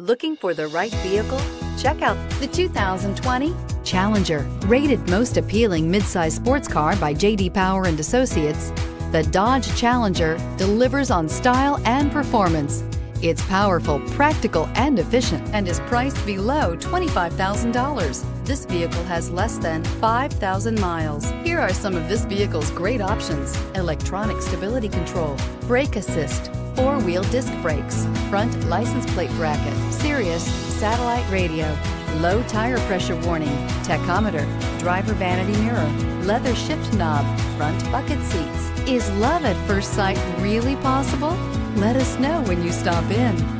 Looking for the right vehicle? Check out the 2020 Challenger. Rated most appealing midsize sports car by J.D. Power and Associates, the Dodge Challenger delivers on style and performance. It's powerful, practical, and efficient, and is priced below $25,000. This vehicle has less than 5,000 miles. Here are some of this vehicle's great options: electronic stability control, brake assist, four-wheel disc brakes, front license plate bracket, Sirius satellite radio, low tire pressure warning, tachometer, driver vanity mirror, leather shift knob, front bucket seats. Is love at first sight really possible? Let us know when you stop in.